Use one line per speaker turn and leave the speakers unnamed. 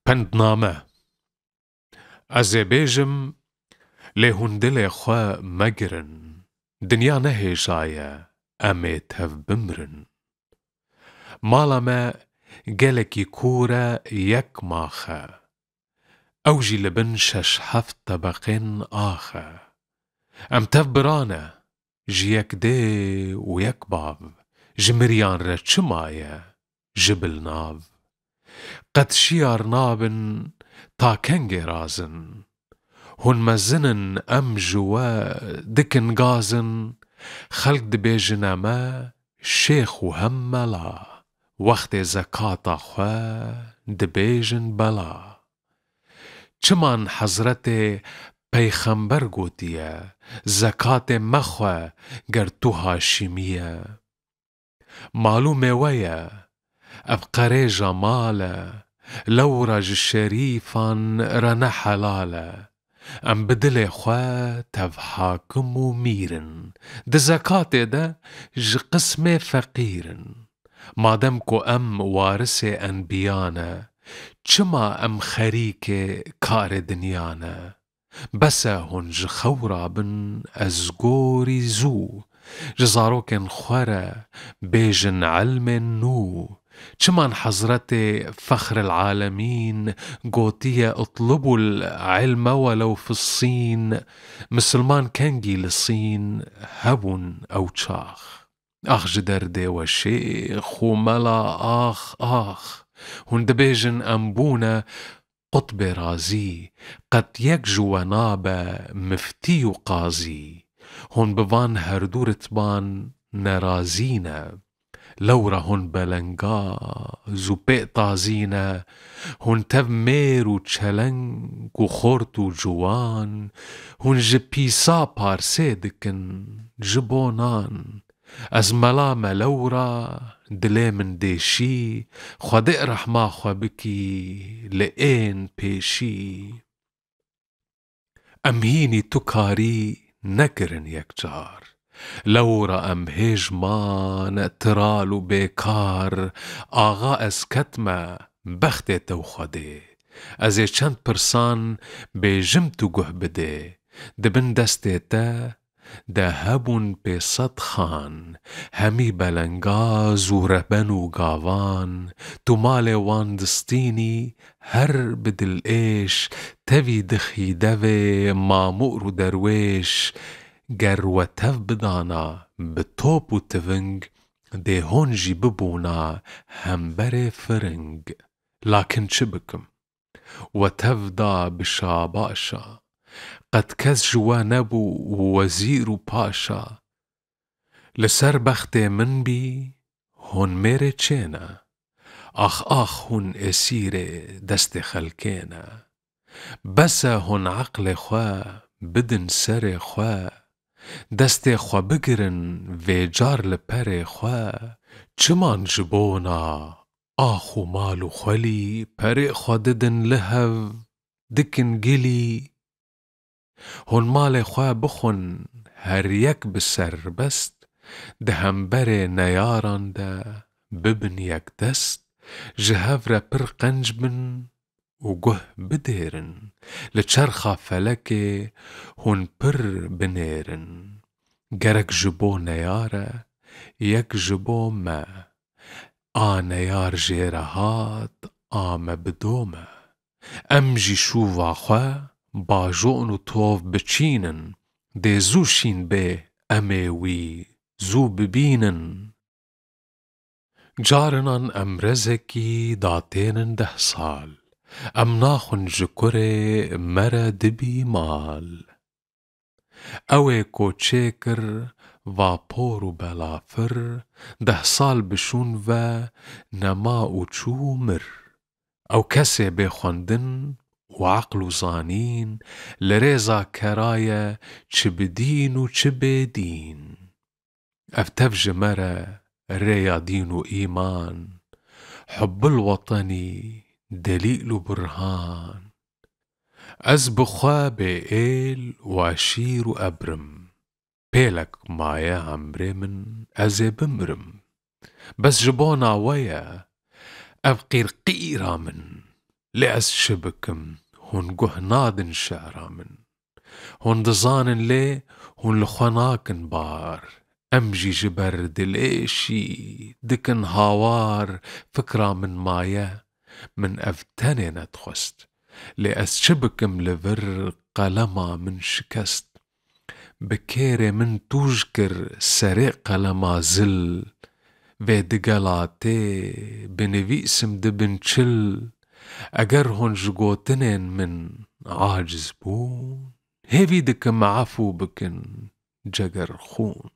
پندنامه از بیجم لی هندل خوا مگرن دنیا نهیشایه امی تف بمرن مالا ما گلکی کوره یک ماخه اوجی لبن شش هفت طبقین آخه ام تف برانه جیک دی و یک باو جمریان را چمایه جبل ناو قد شیار نابن تا کنگ رازن هن مزنن ام جوا دکن گازن خلق دبیجن اما شیخ و هم ملا وقت زکاة خوا دبیجن بلا چمان حضرت پیغمبر گوتیه زکاة مخوا گر تو هاشمیه معلومه ویه ابقره جماله لورج شریفان رنه حلاله ام بدل خواه تف حاکم و میرن ده زکاة ده ج قسم فقیرن مادم کو ام وارث انبیانه چما ام خریک کار دنیانه بسه هنج خورابن از گوری زو جزاروکن خوره بیجن علم نو چمان حضرت فخر العالمين قوتية اطلبوا العلم ولو في الصين مسلمان كنجي للصين هبون أو تشاخ آخ جدرده وشيخ وملا آخ هن دبيجن أنبونا قطب رازي قد يكجو نابا مفتي قاضي هن بوان هردور تبان نرازينا لورا هن بلنگا زوبه تازينا هن تف مير و چلنگ و خورت و جوان هن جپيسا پارسه دکن جبونان از ملا ملورا دلي من ديشي خود رحما خو بكي لئين پیشي امهيني تكاري نكرن يكجار لورا ام هجمان ترالو بیکار آغا از کتمه بخت تو خوده از چند پرسان بیجم تو گه بده دبن دسته تا ده هبون پی صد خان همی بلنگاز و ربن و گاوان تو مال وان دستینی هر بدل ایش توی دخی دوی مامور و درویش گر و تف بدانا بتوب و تفنگ ده هنجی ببونا همبر فرنگ لكن چه بکم و تف دا بشاباشا قد کس جوا نبو وزیر و پاشا لسر بخت من بی هن میره چینا آخ هن اسیر دست خلکینا بس هن عقل خواه بدن سر خواه دست خوا بگرن و جار لپر خوا چمان جبونا آخو مالو خلی پر خوا ددن لهو دکن گلی هن مال خوا بخون هر یک بسر بست ده همبر نیاران ده ببن یک دست جهور پر قنج بن و گه بدیرن لچرخا فلکه هن پر بنیرن گرک جبو نیاره یک جبو ما نیار جیرهات آم بدومه ام جی شووا خواه باجون و توف بچینن ده زو شین به امه وی زو ببینن جارنان ام رزکی داتینن 10 سال ام ناخن جکره مره دبی مال اوه کوچیکر واپور و بلافر 10 سال بشون و نما و چو مر او کسی بخوندن و عقل و زانین لرزا کرایه چه بدین و چه بدین افتف جمره ريا دين وإيمان حب الوطني دليل برهان از بخوا بإيل واشير وأبرم بيلك مايا عمري من أزي بمرم بس جبونا ويا أبقير قيرا من لأس شبكم هون جهناد شعرا من هون دزان لي هون لخناكن بار أمجي جبر دليشي دكن هاوار فكرة من مايا من أفتني ندخست لأس شبكم لفر قلما من شكست بكيري من توجكر سريق قلما زل في دقلاتي بنفيسم دبنشل اگر هون جگوتنين من عاجز بون هيفي دكم عفو بكن جگر خون